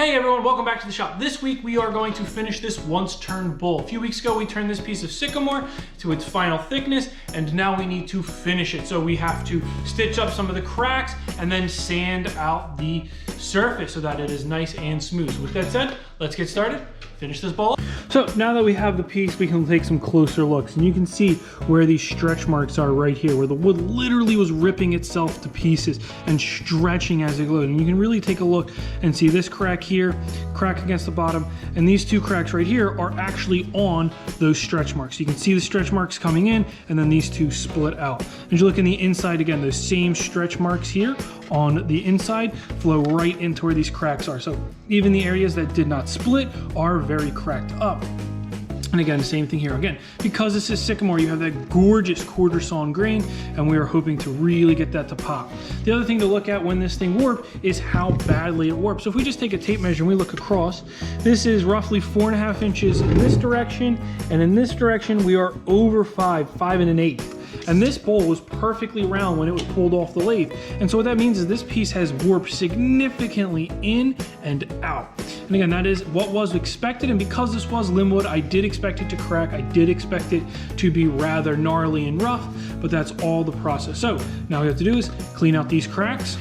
Hey everyone, welcome back to the shop. This week we are going to finish this once turned bowl. A few weeks ago we turned this piece of sycamore to its final thickness, and now we need to finish it. So we have to stitch up some of the cracks and then sand out the surface so that it is nice and smooth. With that said, let's get started, finish this bowl. So now that we have the piece, we can take some closer looks, and you can see where these stretch marks are right here, where the wood literally was ripping itself to pieces and stretching as it glowed. And you can really take a look and see this crack here, crack against the bottom, and these two cracks right here are actually on those stretch marks. You can see the stretch marks coming in, and then these two split out. As you look in the inside again, those same stretch marks here on the inside flow right into where these cracks are. So even the areas that did not split are very cracked up. And again, same thing here. Again, because this is sycamore, you have that gorgeous quarter sawn grain, and we are hoping to really get that to pop. The other thing to look at when this thing warped is how badly it warped. So if we just take a tape measure and we look across, this is roughly 4.5 inches in this direction, and in this direction we are over 5 1/8. And this bowl was perfectly round when it was pulled off the lathe. And so what that means is this piece has warped significantly in and out. And again, that is what was expected. And because this was Linwood, I did expect it to crack. I did expect it to be rather gnarly and rough, but that's all the process. So now all we have to do is clean out these cracks,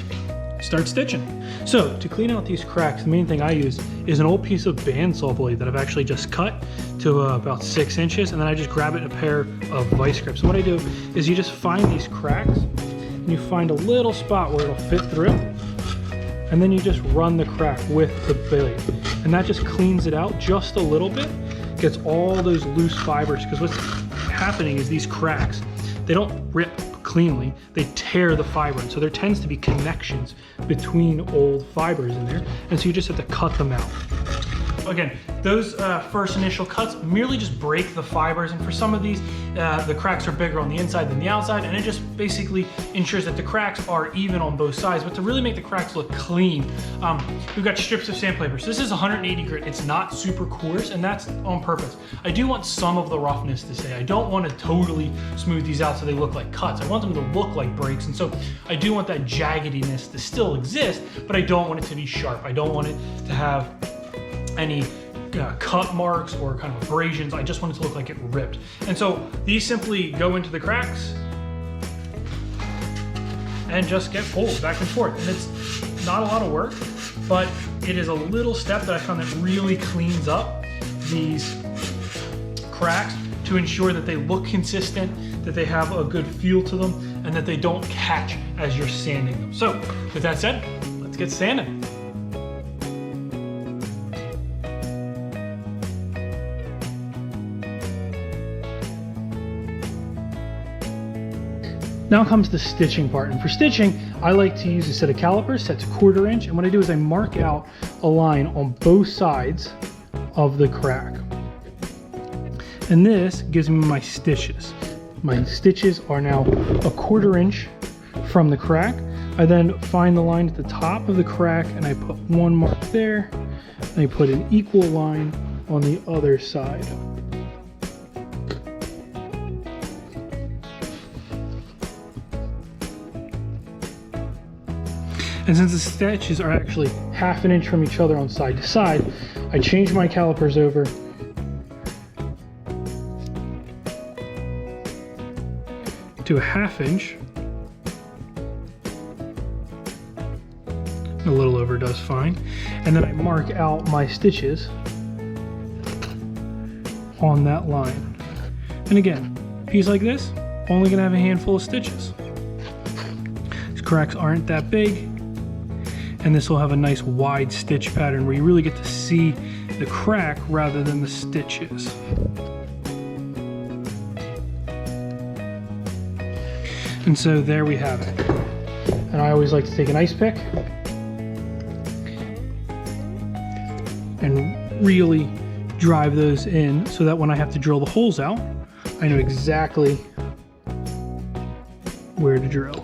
start stitching. So to clean out these cracks, the main thing I use is an old piece of bandsaw blade that I've actually just cut to about 6 inches, and then I just grab it in a pair of vice grips. So what I do is you just find these cracks, and you find a little spot where it'll fit through, and then you just run the crack with the blade. And that just cleans it out just a little bit, gets all those loose fibers, because what's happening is these cracks, they don't rip cleanly, they tear the fiber, and so there tends to be connections between old fibers in there, and so you just have to cut them out. Again, those first initial cuts merely just break the fibers, and for some of these, the cracks are bigger on the inside than the outside, and it just basically ensures that the cracks are even on both sides. But to really make the cracks look clean, we've got strips of sandpaper. So this is 180 grit. It's not super coarse, and that's on purpose. I do want some of the roughness to stay. I don't want to totally smooth these out so they look like cuts. I want them to look like breaks, and so I do want that jaggediness to still exist, but I don't want it to be sharp. I don't want it to have any cut marks or kind of abrasions. I just want it to look like it ripped. And so these simply go into the cracks and just get pulled back and forth. And it's not a lot of work, but it is a little step that I found that really cleans up these cracks to ensure that they look consistent, that they have a good feel to them, and that they don't catch as you're sanding them. So with that said, let's get sanding. Now comes the stitching part, and for stitching, I like to use a set of calipers set to 1/4 inch, and what I do is I mark out a line on both sides of the crack. And this gives me my stitches. My stitches are now 1/4 inch from the crack. I then find the line at the top of the crack, and I put one mark there, and I put an equal line on the other side. And since the stitches are actually 1/2 inch from each other on side to side, I change my calipers over to 1/2 inch. A little over does fine. And then I mark out my stitches on that line. And again, a piece like this, only gonna have a handful of stitches. These cracks aren't that big, and this will have a nice wide stitch pattern where you really get to see the crack rather than the stitches. And so there we have it. And I always like to take an ice pick and really drive those in so that when I have to drill the holes out, I know exactly where to drill.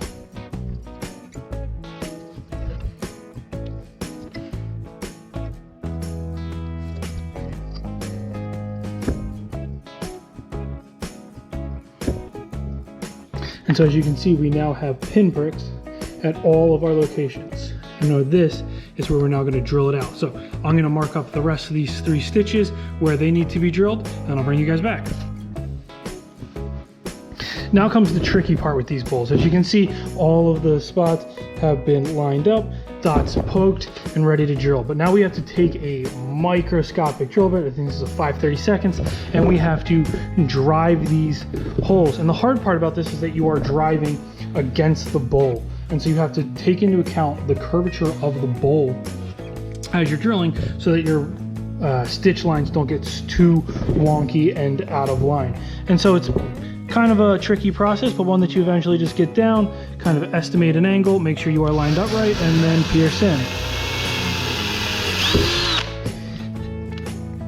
And so as you can see, we now have pin pricks at all of our locations. And now this is where we're now gonna drill it out. So I'm gonna mark up the rest of these 3 stitches where they need to be drilled, and I'll bring you guys back. Now comes the tricky part with these bowls. As you can see, all of the spots have been lined up, dots poked, and ready to drill. But now we have to take a microscopic drill bit, I think this is a 5/32, and we have to drive these holes. And the hard part about this is that you are driving against the bowl. And so you have to take into account the curvature of the bowl as you're drilling so that your stitch lines don't get too wonky and out of line. And so it's kind of a tricky process, but one that you eventually just get down, kind of estimate an angle, make sure you are lined up right, and then pierce in.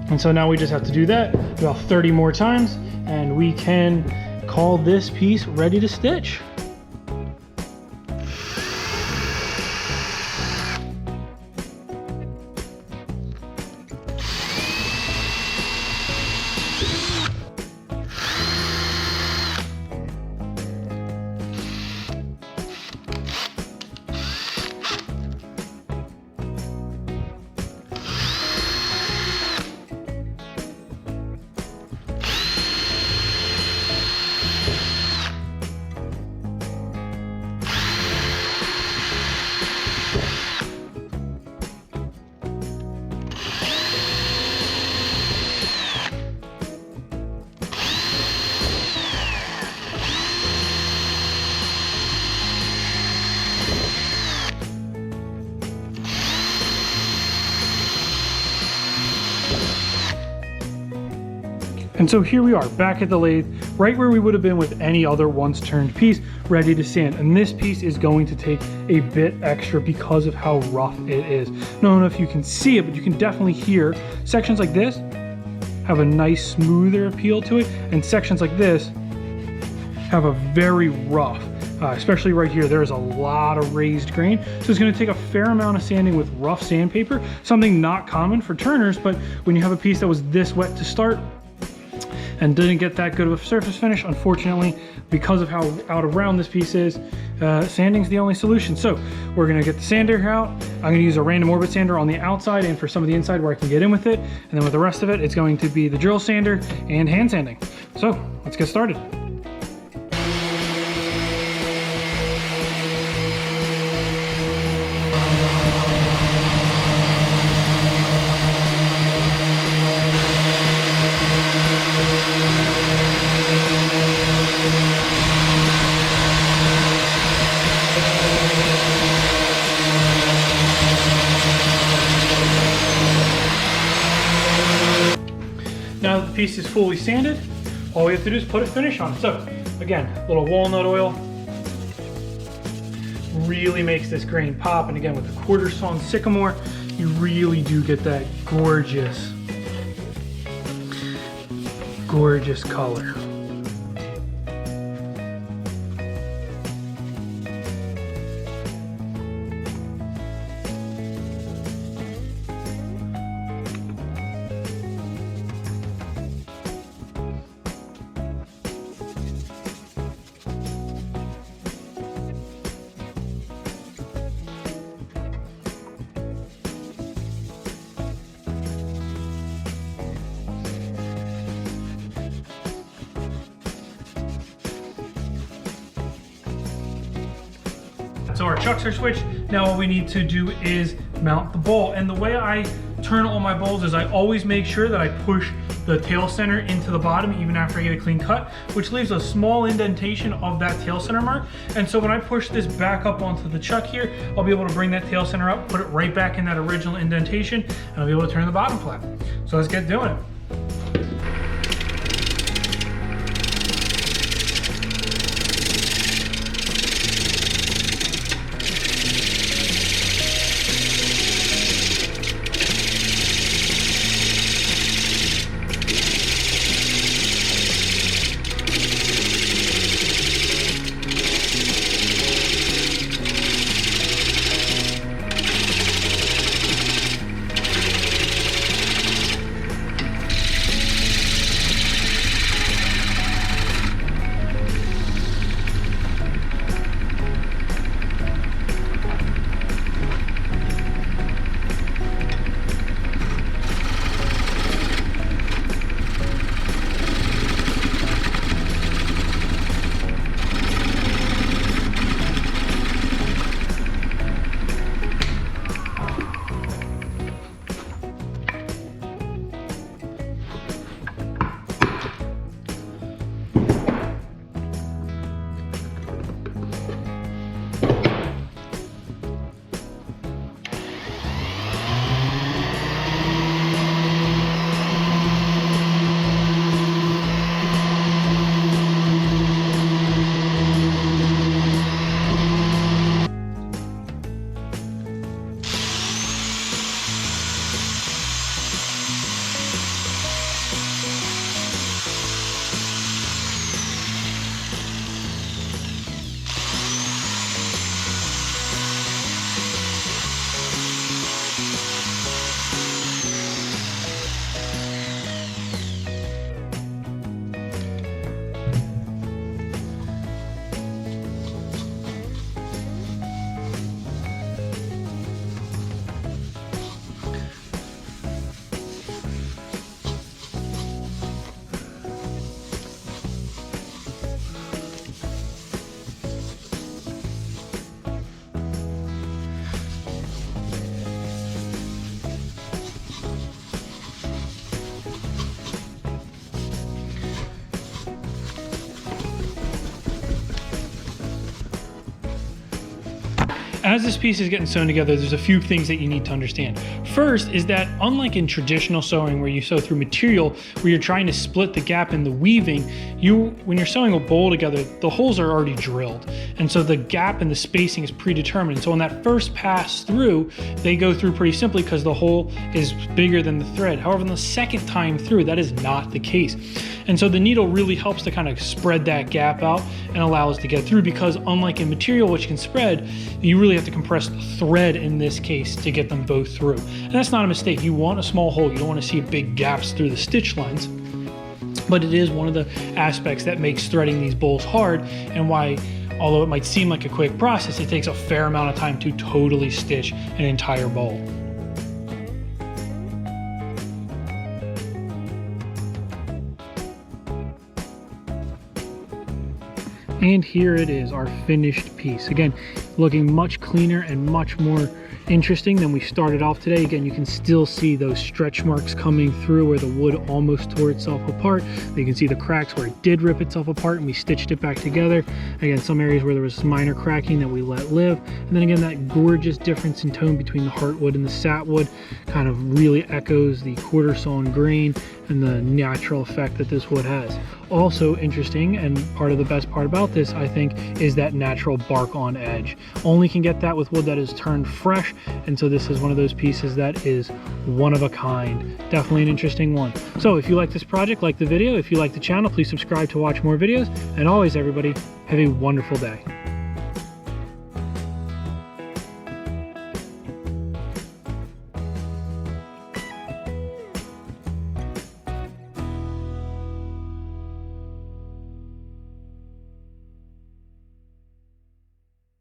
And so now we just have to do that about 30 more times, and we can call this piece ready to stitch. And so here we are back at the lathe, right where we would have been with any other once turned piece, ready to sand. And this piece is going to take a bit extra because of how rough it is. I don't know if you can see it, but you can definitely hear sections like this have a nice smoother appeal to it, and sections like this have a very rough, especially right here, there's a lot of raised grain. So it's gonna take a fair amount of sanding with rough sandpaper, something not common for turners, but when you have a piece that was this wet to start and didn't get that good of a surface finish, unfortunately, because of how out of round this piece is, sanding's the only solution. So we're gonna get the sander out. I'm gonna use a random orbit sander on the outside and for some of the inside where I can get in with it. And then with the rest of it, it's going to be the drill sander and hand sanding. So let's get started. Now that the piece is fully sanded, all we have to do is put a finish on it. So again, a little walnut oil really makes this grain pop. And again, with the quarter sawn sycamore, you really do get that gorgeous, gorgeous color. So our chucks are switched. Now all we need to do is mount the bowl. And the way I turn all my bowls is I always make sure that I push the tail center into the bottom even after I get a clean cut, which leaves a small indentation of that tail center mark. And so when I push this back up onto the chuck here, I'll be able to bring that tail center up, put it right back in that original indentation, and I'll be able to turn the bottom flat. So let's get doing it. as this piece is getting sewn together, there's a few things that you need to understand. First is that unlike in traditional sewing where you sew through material, where you're trying to split the gap in the weaving, when you're sewing a bowl together, the holes are already drilled. And so the gap and the spacing is predetermined. And so on that first pass through, they go through pretty simply because the hole is bigger than the thread. However, on the second time through, that is not the case. And so the needle really helps to kind of spread that gap out and allow us to get through, because unlike in material, which can spread, you really have to compress the thread in this case to get them both through. And that's not a mistake. You want a small hole. You don't want to see big gaps through the stitch lines. But it is one of the aspects that makes threading these bowls hard, and why, although it might seem like a quick process, it takes a fair amount of time to totally stitch an entire bowl. And here it is, our finished piece. Again, looking much cleaner and much more interesting than we started off today. Again, you can still see those stretch marks coming through where the wood almost tore itself apart. You can see the cracks where it did rip itself apart and we stitched it back together. Again, some areas where there was minor cracking that we let live. And then again, that gorgeous difference in tone between the heartwood and the sapwood kind of really echoes the quarter sawn grain and the natural effect that this wood has. Also interesting, and part of the best part about this, I think, is that natural bark on edge. Only can get that with wood that is turned fresh, and so this is one of those pieces that is one of a kind. Definitely an interesting one. So if you like this project, like the video. If you like the channel, please subscribe to watch more videos. And always, everybody, have a wonderful day.